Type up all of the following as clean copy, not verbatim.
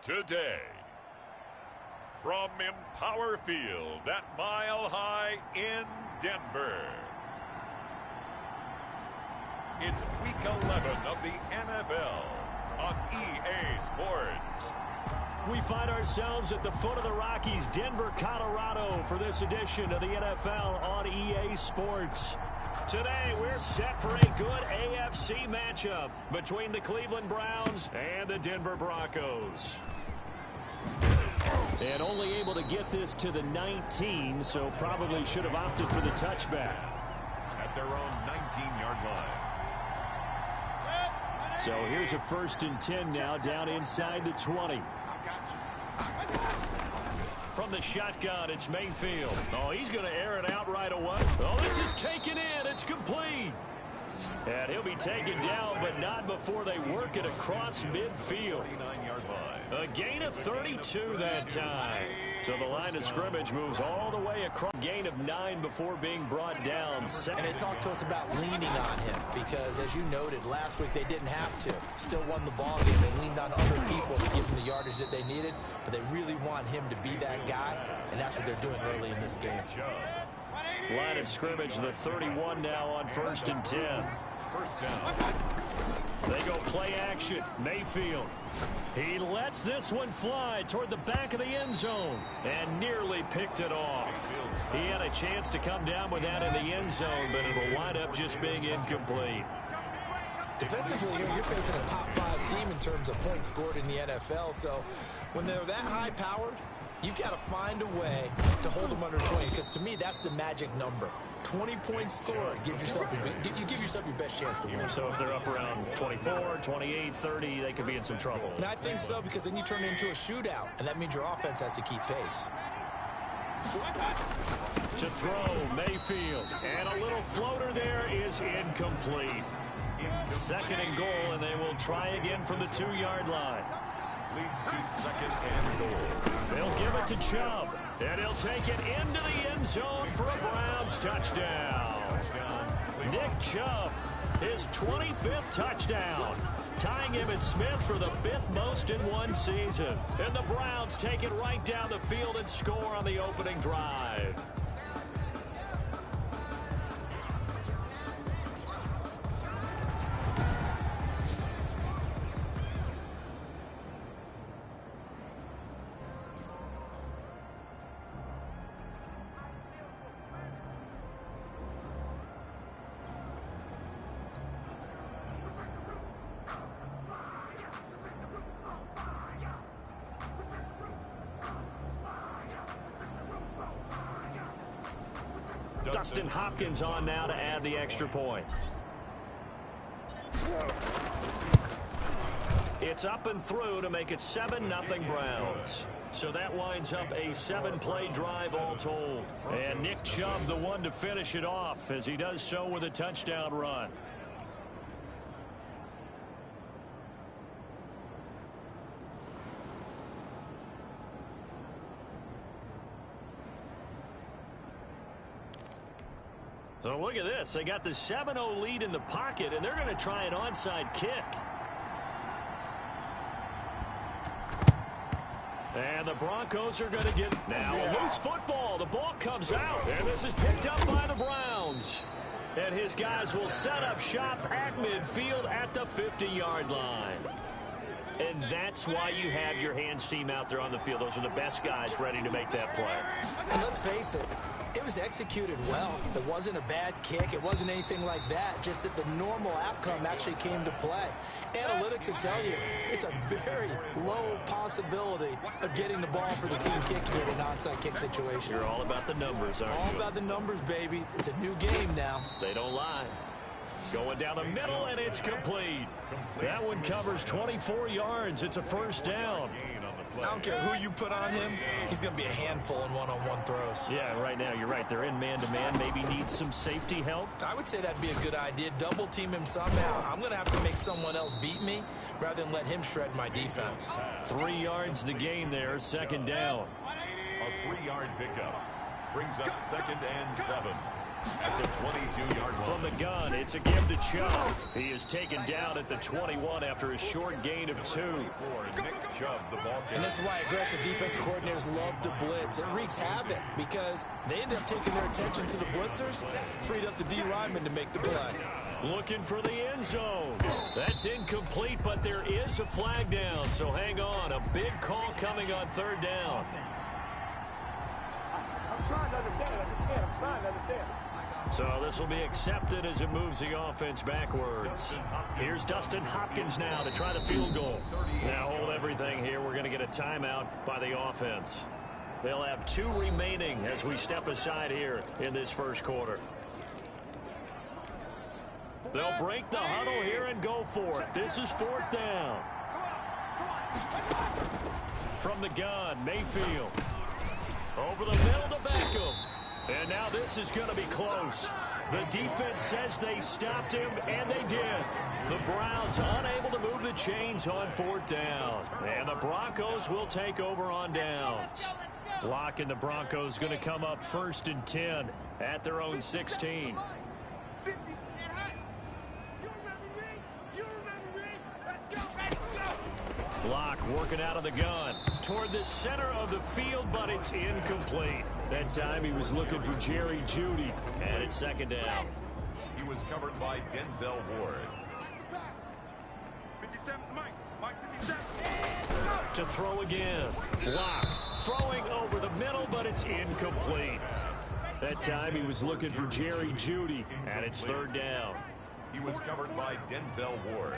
today. From Empower Field at Mile High in Denver. It's Week 11 of the NFL on EA Sports. We find ourselves at the foot of the Rockies, Denver, Colorado, for this edition of the NFL on EA Sports. Today, we're set for a good AFC matchup between the Cleveland Browns and the Denver Broncos. And only able to get this to the 19, so probably should have opted for the touchback. At their own 19-yard line. So here's a 1st and 10 now, down inside the 20. From the shotgun, it's Mayfield. Oh, he's going to air it out right away. Oh, this is taken in. It's complete. And he'll be taken down, but not before they work it across midfield. A gain of 32 that time. So the line of scrimmage moves all the way across. Gain of 9 before being brought down. And they talked to us about leaning on him because, as you noted, last week they didn't have to. Still won the ball game. They leaned on other people to give them the yardage that they needed, but they really want him to be that guy, and that's what they're doing early in this game. Line of scrimmage, the 31 now on 1st and 10. First down. They go play action. Mayfield. He lets this one fly toward the back of the end zone and nearly picked it off. He had a chance to come down with that in the end zone, but it'll wind up just being incomplete. Defensively here, you're facing a top 5 team in terms of points scored in the NFL, so when they're that high-powered, you've got to find a way to hold them under 20, because to me, that's the magic number. 20-point score, you give yourself your best chance to win. So if they're up around 24, 28, 30, they could be in some trouble. And I think so, because then you turn it into a shootout, and that means your offense has to keep pace. To throw, Mayfield. And a little floater there is incomplete. 2nd and goal, and they will try again from the 2-yard line. Leads to 2nd and goal. They'll give it to Chubb, and he'll take it into the end zone for a Browns touchdown. Nick Chubb, his 25th touchdown, tying him and Smith for the 5th most in one season. And the Browns take it right down the field and score on the opening drive. Dustin Hopkins on now to add the extra point. It's up and through to make it 7-0 Browns. So that winds up a 7-play drive all told. And Nick Chubb the one to finish it off as he does so with a touchdown run. So look at this. They got the 7-0 lead in the pocket, and they're going to try an onside kick. And the Broncos are going to get now a loose football. The ball comes out, and this is picked up by the Browns. And his guys will set up shop at midfield at the 50-yard line. And that's why you have your hands team out there on the field. Those are the best guys ready to make that play. And let's face it, it was executed well. It wasn't a bad kick. It wasn't anything like that. Just that the normal outcome actually came to play. Analytics will tell you it's a very low possibility of getting the ball for the team kicking it in an onside kick situation. You're all about the numbers, aren't you? All about the numbers, baby. It's a new game now. They don't lie. Going down the middle, and it's complete. That one covers 24 yards. It's a 1st down. I don't care who you put on him. He's going to be a handful in one-on-one throws. Yeah, right now, you're right. They're in man-to-man. Maybe need some safety help. I would say that'd be a good idea. Double team him somehow. I'm going to have to make someone else beat me rather than let him shred my defense. 3 yards the gain there, 2nd down. A 3-yard pickup brings up 2nd and 7. at the 22-yard line. From the gun, it's a give to Chubb. He is taken down at the 21 after a short gain of 2. Nick Chubb, the ball carrier. And this is why aggressive defensive coordinators love to blitz. It wreaks havoc because they end up taking their attention to the blitzers, freed up the D lineman to make the play. Looking for the end zone. That's incomplete, but there is a flag down, so hang on. A big call coming on third down. I'm trying to understand. I just can't. I'm trying to understand. So this will be accepted as it moves the offense backwards. Here's Dustin Hopkins now to try the field goal. Now hold everything here. We're going to get a timeout by the offense. They'll have 2 remaining as we step aside here in this first quarter. They'll break the huddle here and go for it. This is fourth down. From the gun, Mayfield. Over the middle to Beckham. And now this is going to be close. The defense says they stopped him, and they did. The Browns unable to move the chains on fourth down. And the Broncos will take over on downs. Lock and the Broncos going to come up 1st and 10 at their own 16. Lock working out of the gun toward the center of the field, but it's incomplete. That time he was looking for Jerry Jeudy, and it's 2nd down. He was covered by Denzel Ward. To throw again. Lock throwing over the middle, but it's incomplete. That time he was looking for Jerry Jeudy, and it's 3rd down. He was covered by Denzel Ward.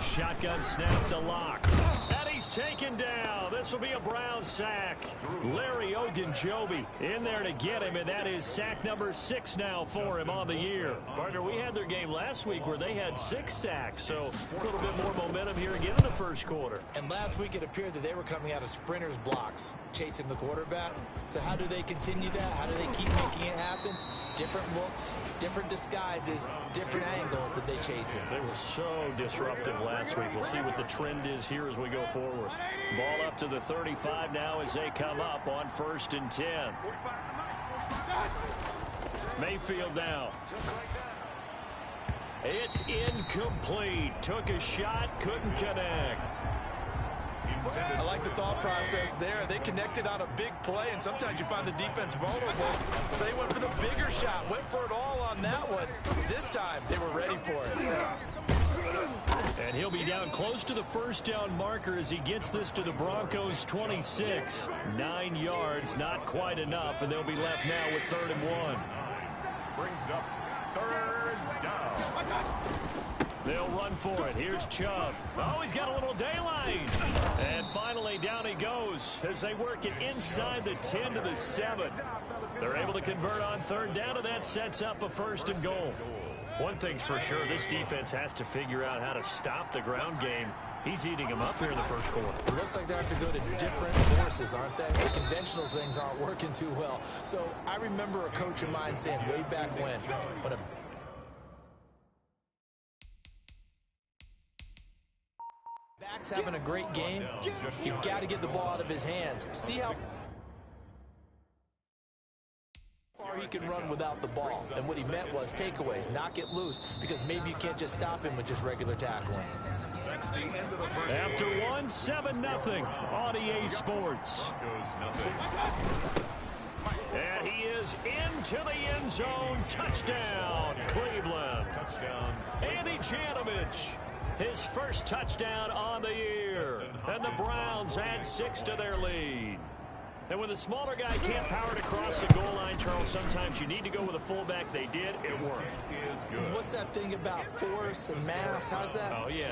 Shotgun snap to Lock. And he's taken down. This will be a Brown sack. Larry Ogunjobi in there to get him, and that is sack number 6 now for him on the year. Partner, we had their game last week where they had 6 sacks, so a little bit more momentum here again in the first quarter. And last week it appeared that they were coming out of sprinters blocks, chasing the quarterback. So how do they continue that? How do they keep making it happen? Different looks, different disguises, different angles that they chase it. They were so disruptive last week. We'll see what the trend is here as we go forward. Ball up to the 35 now as they come up on 1st and 10. Mayfield now. It's incomplete. Took a shot, couldn't connect. I like the thought process there. They connected on a big play, and sometimes you find the defense vulnerable. So they went for the bigger shot, went for it all on that one. This time, they were ready for it. And he'll be down close to the 1st down marker as he gets this to the Broncos 26. 9 yards, not quite enough, and they'll be left now with 3rd and 1. Brings up 3rd down. They'll run for it. Here's Chubb. Oh, he's got a little daylight. And finally, down he goes as they work it inside the 10 to the 7. They're able to convert on 3rd down, and that sets up a 1st and goal. One thing's for sure, this defense has to figure out how to stop the ground game. He's eating them up here in the first quarter. It looks like they have to go to different forces, aren't they? The conventional things aren't working too well. So I remember a coach of mine saying way back when a back's having a great game, you've got to get the ball out of his hands. See how far he can run without the ball. And what he meant was takeaways, knock it loose, because maybe you can't just stop him with just regular tackling. After 1, 7-0 on EA Sports. And he is into the end zone. Touchdown, Cleveland. Touchdown, Andy Janovich. His first touchdown on the year. And the Browns add 6 to their lead. And when the smaller guy can't power it across the goal line, Charles, sometimes you need to go with a fullback. They did. It worked. What's that thing about force and mass? How's that? Oh, yeah.